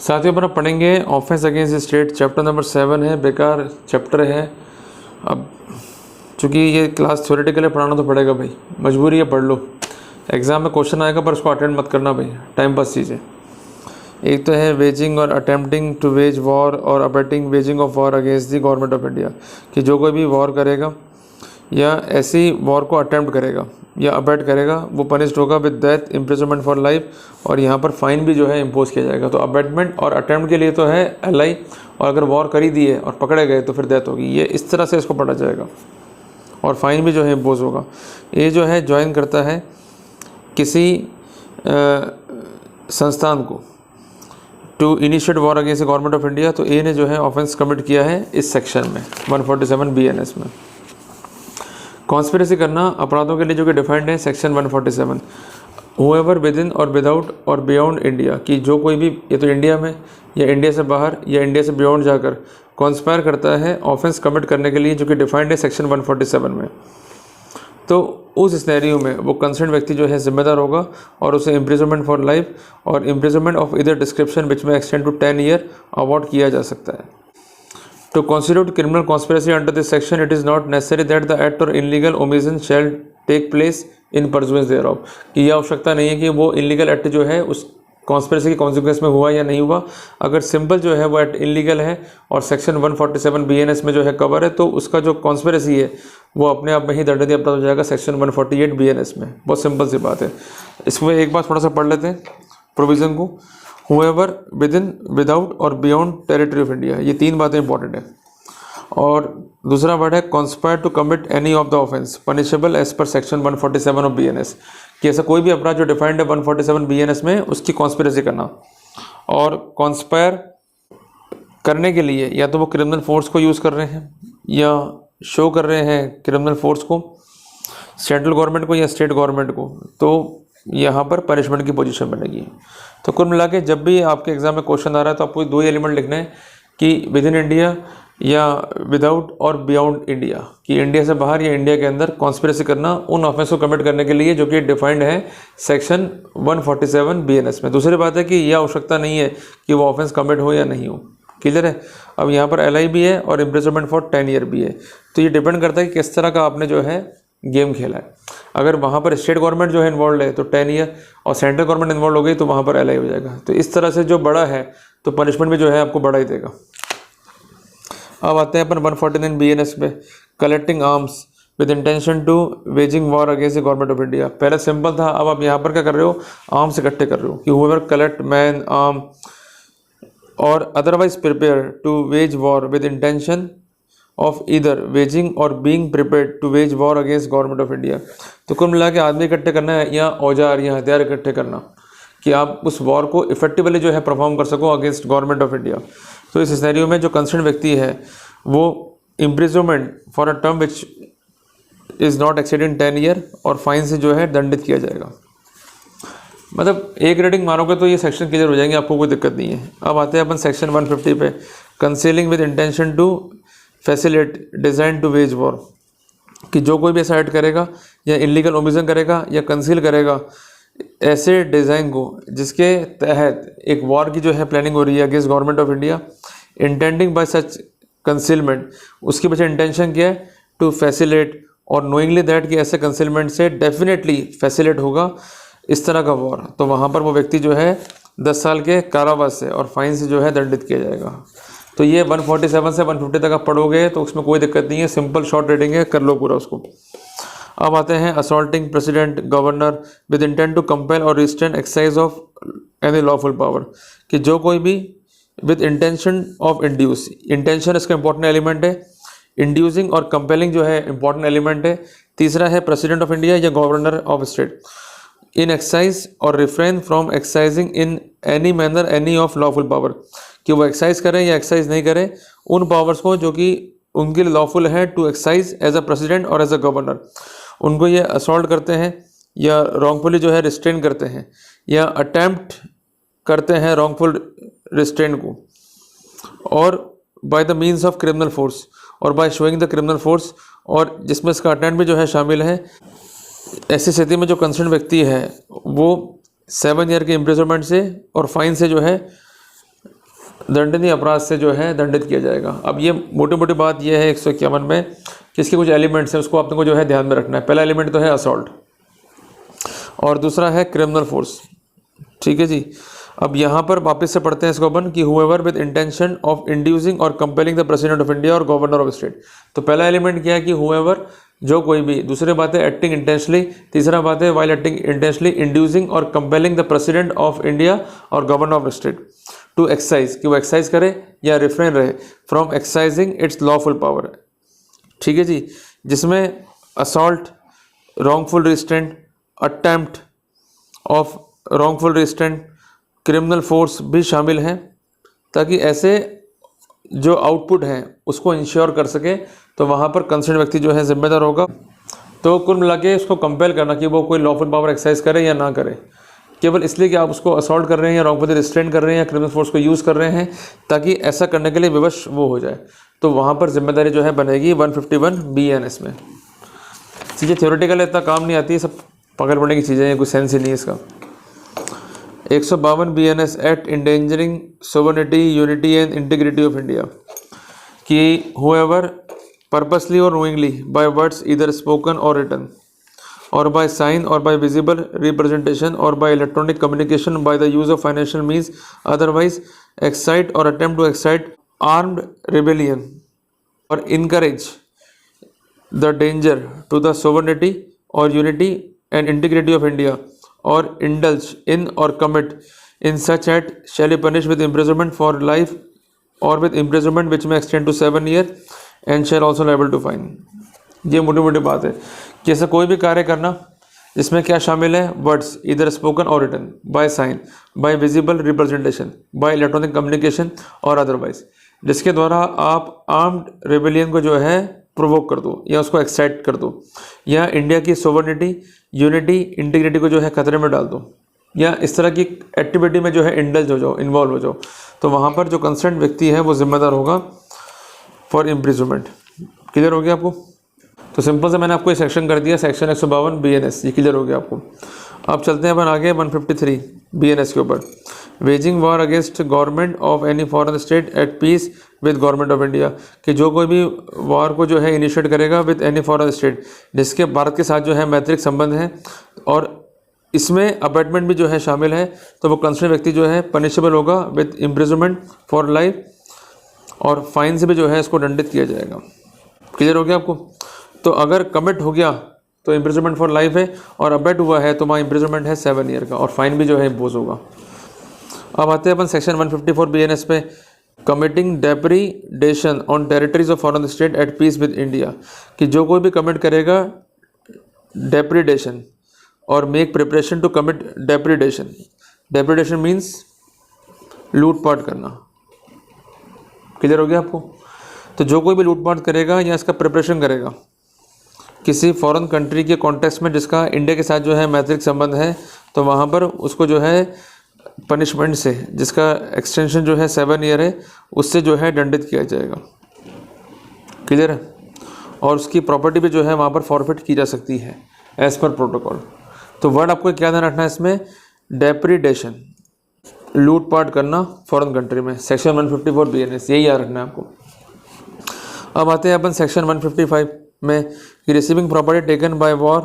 साथियों पर आप पढ़ेंगे offence against state, chapter number 7 है, बेकार चैप्टर है। अब चूँकि ये क्लास थ्योरेटिकल है, पढ़ाना तो पड़ेगा भाई, मजबूरी है, पढ़ लो। एग्ज़ाम में क्वेश्चन आएगा पर उसको अटेंड मत करना भाई, टाइम पास चीज़ें। एक तो है वेजिंग और अटेम्प्टिंग टू वेज वॉर और abetting waging of war against the government of India, कि जो कोई भी वॉर करेगा या ऐसी वॉर को अटेम्प्ट करेगा या अबेट करेगा वो पनिश्ड होगा with death, imprisonment for life, और यहाँ पर फाइन भी जो है इम्पोज किया जाएगा। तो अबेटमेंट और अटेम्प्ट के लिए तो है एलआई, और अगर वॉर करी दी है और पकड़े गए तो फिर डेथ होगी। ये इस तरह से इसको पढ़ा जाएगा और फाइन भी जो है इम्पोज होगा। ये जो है ज्वाइन करता है किसी संस्थान को to initiate war against government of India, तो ए ने जो है ऑफेंस कमिट किया है इस सेक्शन में 147 BNS में। कॉन्स्पिरेसी करना अपराधों के लिए जो कि डिफाइंड है सेक्शन 147, हुएवर विद इन और विदाउट और बियॉन्ड इंडिया, कि जो कोई भी ये तो इंडिया में या इंडिया से बाहर या इंडिया से बियॉन्ड जाकर कॉन्स्पायर करता है ऑफेंस कमिट करने के लिए, जो कि डिफाइंड है सेक्शन 147 में, तो उस स्नैरियो में वो कंसर्न व्यक्ति जो है जिम्मेदार होगा और उसे इम्प्रिजनमेंट फॉर लाइफ और इम्प्रिजनमेंट ऑफ इधर description which may extend to 10 year award किया जा सकता है। To constitute criminal conspiracy under this section, it is not necessary that the act or illegal omission shall take place in pursuance thereof, कि यह आवश्यकता नहीं है कि वो इलीगल एक्ट जो है उस कॉन्स्पिरेसी के कॉन्सिक्वेंस में हुआ या नहीं हुआ। अगर सिंपल जो है वो एक्ट इलीगल है और सेक्शन 147 BNS में जो है कवर है, तो उसका जो कॉन्स्पिरेसी है वो अपने आप में ही दंडनीय अपराध हो जाएगा सेक्शन 148 BNS में। बहुत सिंपल सी बात है। इसमें एक बार थोड़ा सा पढ़ लेते हैं प्रोविज़न को। Whoever within, without और beyond territory of India, ये तीन बातें इंपॉर्टेंट है। और दूसरा वर्ड है conspire to commit any of the offence punishable as per section 147 of BNS, कि ऐसा कोई भी अपराध जो डिफाइंड है 147 BNS में उसकी कॉन्स्पिरेसी करना। और कॉन्स्पायर करने के लिए या तो वो क्रिमिनल फोर्स को यूज़ कर रहे हैं या शो कर रहे हैं क्रिमिनल फोर्स को, सेंट्रल गवर्नमेंट को या स्टेट गवर्नमेंट को, तो यहाँ पर पनिशमेंट की पोजीशन बनेगी। तो कुल मिला के जब भी आपके एग्जाम में क्वेश्चन आ रहा है तो आपको दो एलिमेंट लिखने हैं कि विद इन इंडिया या विदाउट और बियॉन्ड इंडिया, कि इंडिया से बाहर या इंडिया के अंदर कॉन्स्पिरेसी करना उन ऑफेंस को कमिट करने के लिए जो कि डिफाइंड है सेक्शन 147 BNS में। दूसरी बात है कि यह आवश्यकता नहीं है कि वो ऑफेंस कमिट हो या नहीं हो। क्लियर है। अब यहाँ पर LI भी है और इम्प्रिजनमेंट फॉर 10 ईयर भी है। तो ये डिपेंड करता है कि किस तरह का आपने जो है गेम खेला है। अगर वहाँ पर स्टेट गवर्नमेंट जो है इन्वॉल्व है तो 10 ईयर, और सेंट्रल गवर्नमेंट इन्वॉल्व हो गई तो वहाँ पर LI हो जाएगा। तो इस तरह से जो बड़ा है तो पनिशमेंट भी जो है आपको बड़ा ही देगा। अब आते हैं अपन 149 BNS पे, collecting arms with intention to waging war against the government of India. पहले सिंपल था, अब आप यहाँ पर क्या कर रहे हो, आर्म्स इकट्ठे कर रहे हो, कि whoever collect man arm or otherwise prepare to wage war with intention of either waging or being prepared to wage war against government of India. तो कुल मिला के आदमी इकट्ठे करना है या औजार या हथियार इकट्ठे करना, कि आप उस वॉर को इफेक्टिवली जो है परफॉर्म कर सको अगेंस्ट गवर्नमेंट ऑफ इंडिया। तो इस सिनेरियो में जो कंसर्न व्यक्ति है वो imprisonment for a term which is not exceeding 10 year और फाइन से जो है दंडित किया जाएगा। मतलब एक रेटिंग मारोगे तो ये सेक्शन क्लियर हो जाएंगे, आपको कोई दिक्कत नहीं है। अब आते हैं अपन सेक्शन 150 पे, concealing with intention to facilitate design to wage war, कि जो कोई भी ऐसा एक्ट करेगा या इलीगल ओमिशन करेगा या कंसील करेगा ऐसे डिज़ाइन को जिसके तहत एक वॉर की जो है प्लानिंग हो रही है against government of India, intending bye such concealment, उसके पीछे इंटेंशन क्या है, टू फैसिलिटेट और नोइंगली दैट कि ऐसे कंसीलमेंट से डेफिनेटली फैसिलिटेट होगा इस तरह का वॉर, तो वहाँ पर वो व्यक्ति जो है 10 साल के कारावास से और फाइन से जो है दंडित किया जाएगा। तो ये 147 से 150 तक आप पढ़ोगे तो उसमें कोई दिक्कत नहीं है, सिंपल शॉर्ट रीडिंग है, कर लो पूरा उसको। अब आते हैं assaulting president governor with intent to compel और restrain exercise of any lawful power, कि जो कोई भी with intention of induce, intention इसका इंपॉर्टेंट एलिमेंट है, इंड्यूसिंग और कंपेलिंग जो है इंपॉर्टेंट एलिमेंट है। तीसरा है प्रेसिडेंट ऑफ इंडिया या governor of state, in exercise और refrain from exercising in any manner any of lawful power, कि वो एक्सरसाइज करें या एक्सरसाइज नहीं करें उन पावर्स को जो कि उनके लिए लॉफुल है to exercise as a president और एज अ गवर्नर, उनको ये असॉल्ट करते हैं या रॉन्गफुली जो है रिस्ट्रेन करते हैं या अटैम्प्ट करते हैं रॉन्गफुल रिस्ट्रेन को, और by the means of criminal force और by showing the criminal force, और जिसमें इसका अटेम्प्ट भी जो है शामिल है। ऐसी स्थिति में जो कंसर्न व्यक्ति है वो 7 ईयर के इम्प्रिजनमेंट से और फाइन से जो है दंडनीय अपराध से जो है दंडित किया जाएगा। अब ये मोटी मोटी बात ये है 151 में कि इसके कुछ एलिमेंट्स हैं, उसको आपने को जो है ध्यान में रखना है। पहला एलिमेंट तो है असॉल्ट और दूसरा है क्रिमिनल फोर्स। ठीक है जी। अब यहाँ पर वापस से पढ़ते हैं इसको अपन कि whoever with intention of inducing और compelling the president of India और गवर्नर ऑफ स्टेट। तो पहला एलिमेंट क्या है कि हुएवर, जो कोई भी। दूसरी बात है एक्टिंग इंटेंशनली। तीसरा बात है वाइल एक्टिंग इंटेंशनली इंड्यूसिंग और compelling the president of India और governor of state to exercise, कि वो एक्सरसाइज करे या रिफ्रेन रहे from exercising its lawful power. ठीक है जी। जिसमें assault, wrongful restraint, attempt of wrongful restraint, criminal force भी शामिल हैं, ताकि ऐसे जो आउटपुट हैं उसको इंश्योर कर सके। तो वहाँ पर कंसर्न व्यक्ति जो है जिम्मेदार होगा। तो कुल मिला के उसको कंपेल करना कि वो कोई लॉफुल पावर एक्सरसाइज करे या ना करे, केवल इसलिए कि आप उसको असॉल्ट कर रहे हैं या रॉन्गफुली रिस्ट्रेंट कर रहे हैं या क्रिमिनल फोर्स को यूज़ कर रहे हैं, ताकि ऐसा करने के लिए विवश वो हो जाए। तो वहाँ पर जिम्मेदारी जो है बनेगी 151 BNS में। चीज़ें थ्योरेटिकल इतना काम नहीं आती है, सब पकड़ पड़ने की चीज़ें हैं, कोई सेंस ही नहीं है इसका। 152 BNS act endangering sovereignty, unity and integrity of India, कि हुएवर पर्पसली और knowingly by words either spoken और written or by sign or by visible representation or by electronic communication by the use of financial means otherwise excite or attempt to excite armed rebellion or encourage the danger to the sovereignty or unity and integrity of India or indulge in or commit in such act shall be punished with imprisonment for life or with imprisonment which may extend to 7 years and shall also liable to fine। ये मोटी मोटी बात है कि ऐसा कोई भी कार्य करना जिसमें क्या शामिल है, वर्ड्स इधर स्पोकन और written, by sign, by visible representation, by electronic communication और अदरवाइज, जिसके द्वारा आप आर्म्ड रेबेलियन को जो है प्रोवोक कर दो या उसको एक्साइट कर दो, या इंडिया की सोवरेनिटी, यूनिटी, इंटीग्रिटी को जो है खतरे में डाल दो, या इस तरह की एक्टिविटी में जो है इंडल्ज हो जाओ, इन्वॉल्व हो जाओ। तो वहाँ पर जो कंसर्न व्यक्ति है वो जिम्मेदार होगा फॉर इम्प्रिजनमेंट। क्लियर हो गया आपको? तो सिंपल से मैंने आपको ये सेक्शन कर दिया, सेक्शन 152 BNS, ये क्लियर हो गया आपको। अब चलते हैं अपन आगे 153 BNS के ऊपर। Waging war against government of any foreign state at peace with government of India, कि जो कोई भी वॉर को जो है इनिशिएट करेगा विद एनी फॉरेन स्टेट जिसके भारत के साथ जो है मैत्रिक संबंध है और इसमें अपॉइंटमेंट भी जो है शामिल है, तो वो कंसर्न व्यक्ति जो है पनिशेबल होगा विद इम्प्रिजनमेंट फॉर लाइफ, और फाइन से भी जो है इसको दंडित किया जाएगा। क्लियर हो गया आपको? तो अगर कमिट हो गया तो इम्प्रिजनमेंट फॉर लाइफ है, और अबेट हुआ है तो वहाँ इम्प्रिजनमेंट है 7 ईयर का, और फाइन भी जो है इम्पोज होगा। अब आते हैं अपन सेक्शन 154 BNS पे, committing depredation on territories of foreign state at peace with India, कि जो कोई भी कमिट करेगा डेप्रीडेशन और make preparation to commit depredation. Depredation means लूटपाट करना। क्लियर हो गया आपको? तो जो कोई भी लूटपाट करेगा या इसका प्रिपरेशन करेगा किसी फॉरेन कंट्री के कॉन्टेक्स्ट में जिसका इंडिया के साथ जो है मैत्रिक संबंध है, तो वहाँ पर उसको जो है पनिशमेंट से, जिसका एक्सटेंशन जो है 7 ईयर है, उससे जो है दंडित किया जाएगा। क्लियर है? और उसकी प्रॉपर्टी भी जो है वहाँ पर फॉरफिट की जा सकती है एज पर प्रोटोकॉल। तो वर्ड आपको क्या ध्यान रखना है इसमें, डेप्रीडेशन, लूटपाट करना फॉरेन कंट्री में, सेक्शन 154 BNS, यही याद रखना है आपको। अब आते हैं अपन सेक्शन 155 में, कि receiving property taken by war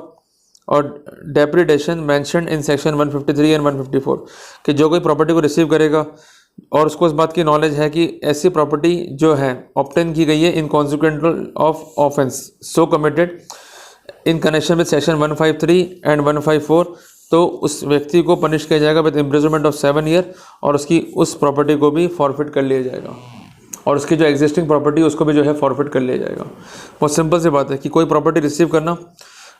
और डेप्रीडेशन मेंशन्ड इन सेक्शन 153 एंड 154, कि जो कोई प्रॉपर्टी को रिसीव करेगा और उसको इस बात की नॉलेज है कि ऐसी प्रॉपर्टी जो है ऑब्टेन की गई है in consequential of offence so committed in connection with section 153 and 154, तो उस व्यक्ति को पनिश किया जाएगा विद इम्प्रिजनमेंट ऑफ 7 ईयर, और उसकी उस प्रॉपर्टी को भी फॉरफिट कर लिया जाएगा, और उसकी जो एग्जिस्टिंग प्रॉपर्टी उसको भी जो है फॉरफिट कर लिया जाएगा। बहुत सिंपल सी बात है कि कोई प्रॉपर्टी रिसीव करना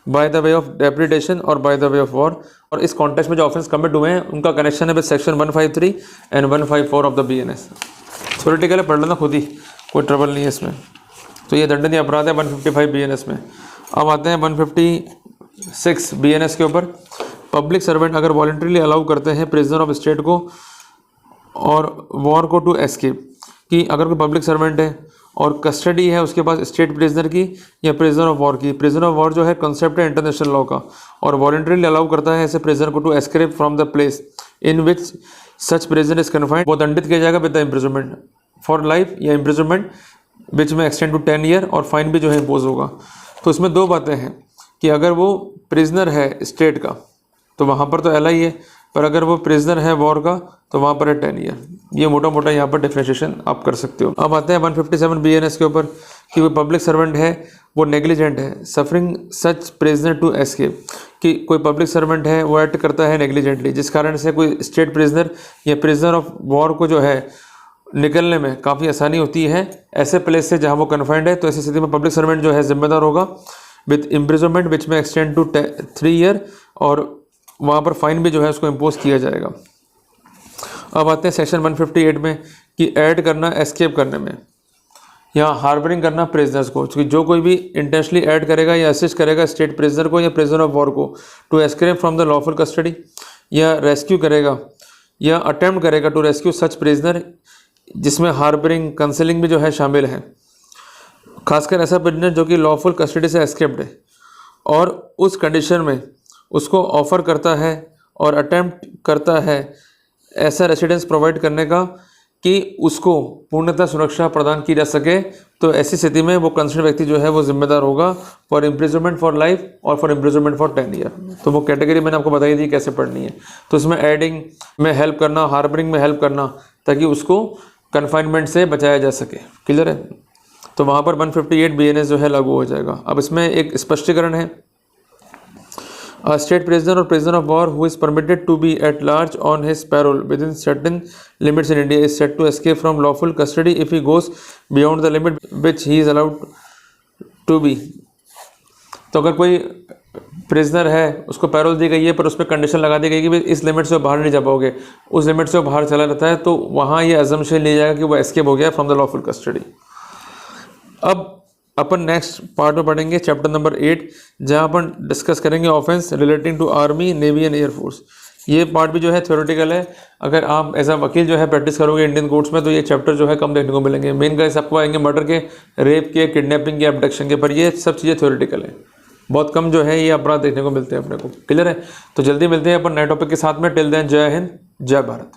बाय द वे ऑफ डेप्रीडेशन और by the way of war, और इस कॉन्टेक्स्ट में जो ऑफेंस कमिट हुए हैं उनका कनेक्शन है with section 153 and 154 of the BNS। Theoretical पढ़ लेना खुद ही, कोई ट्रबल नहीं है इसमें। तो ये दंडनीय अपराध है 155 BNS में। अब आते हैं 156 BNS के ऊपर। पब्लिक सर्वेंट अगर वॉलंटरीली अलाउ करते हैं प्रिजनर ऑफ स्टेट को और वॉर को टू एस्केप, कि अगर कोई पब्लिक सर्वेंट है और कस्टडी है उसके पास स्टेट प्रिजनर की या प्रिजनर ऑफ वॉर की, प्रिजनर ऑफ वॉर जो है कंसेप्ट है इंटरनेशनल लॉ का, और वॉलंटरीली अलाउ करता है ऐसे प्रिजनर को to escape from the place in which such prisoner is confined, वो दंडित किया जाएगा with the imprisonment for life या imprisonment which may extend to 10 year, और फाइन भी जो है इम्पोज होगा। तो इसमें दो बातें हैं कि अगर वो प्रिजनर है स्टेट का तो वहाँ पर तो LI है, पर अगर वो प्रिजनर है वॉर का तो वहाँ पर है 10 ईयर। ये मोटा मोटा यहाँ पर डिफ्रेंशिएशन आप कर सकते हो। अब आते हैं 157 BNS के ऊपर कि वो पब्लिक सर्वेंट है वो नेग्लिजेंट है suffering such prisoner to escape, कि कोई पब्लिक सर्वेंट है वो एक्ट करता है नेग्लिजेंटली, जिस कारण से कोई स्टेट प्रिजनर या प्रिजनर ऑफ वॉर को जो है निकलने में काफ़ी आसानी होती है ऐसे प्लेस से जहाँ वो कन्फाइंड है। तो ऐसी स्थिति में पब्लिक सर्वेंट जो है जिम्मेदार होगा with imprisonment which may extend to 3 year, और वहाँ पर फाइन भी जो है उसको इम्पोज किया जाएगा। अब आते हैं सेक्शन 158 में कि ऐड करना एस्केप करने में, यहाँ हार्बरिंग करना प्रिजनर्स को, क्योंकि जो कोई भी इंटेंशनली ऐड करेगा या असिस्ट करेगा स्टेट प्रिजनर को या प्रिजनर ऑफ वॉर को to escape from the lawful custody, या रेस्क्यू करेगा या अटेम्प्ट करेगा टू रेस्क्यू सच प्रिजनर, जिसमें हार्बरिंग कंसीलिंग भी जो है शामिल है, खासकर ऐसा प्रिजनर जो कि लॉफुल कस्टडी से एस्केप्ड है और उस कंडीशन में उसको ऑफ़र करता है और अटेम्प्ट करता है ऐसा रेसिडेंस प्रोवाइड करने का कि उसको पूर्णतः सुरक्षा प्रदान की जा सके। तो ऐसी स्थिति में वो कंसर्न व्यक्ति जो है वो जिम्मेदार होगा फॉर इम्प्रिजनमेंट फॉर लाइफ और फॉर इम्प्रिजनमेंट फॉर 10 ईयर। तो वो कैटेगरी मैंने आपको बताई थी कैसे पढ़नी है। तो इसमें एडिंग में हेल्प करना, हार्बरिंग में हेल्प करना, ताकि उसको कन्फाइनमेंट से बचाया जा सके। क्लियर है? तो वहाँ पर 158 BNS जो है लागू हो जाएगा। अब इसमें एक स्पष्टीकरण है, A state prisoner or prisoner of war who is permitted to be at large on his parole within certain limits in India is said to escape from lawful custody if he goes beyond the limit which he is allowed to be। तो अगर कोई prisoner है उसको payroll दी गई है पर उस पर कंडीशन लगा दी गई कि इस लिमिट से बाहर नहीं जा पाओगे, उस लिमिट से बाहर चला रहता है, तो वहाँ ये अजम्पशन लिया जाएगा कि वो एस्केप हो गया फ्रॉम द लॉफुल कस्टडी। अब अपन नेक्स्ट पार्ट में पढ़ेंगे चैप्टर नंबर 8, जहाँ अपन डिस्कस करेंगे offence relating to army, navy and air force. ये पार्ट भी जो है थ्योरेटिकल है। अगर आप एज अ वकील जो है प्रैक्टिस करोगे इंडियन कोर्ट्स में तो ये चैप्टर जो है कम देखने को मिलेंगे। मेन केस आपको आएंगे मर्डर के, रेप के, किडनैपिंग के, अबडक्शन के, पर ये सब चीज़ें थ्योरेटिकल है। बहुत कम जो है ये अपराध देखने को मिलते हैं अपने को। क्लियर है? तो जल्दी मिलते हैं अपन नए टॉपिक के साथ में। टिल देन जय हिंद, जय भारत।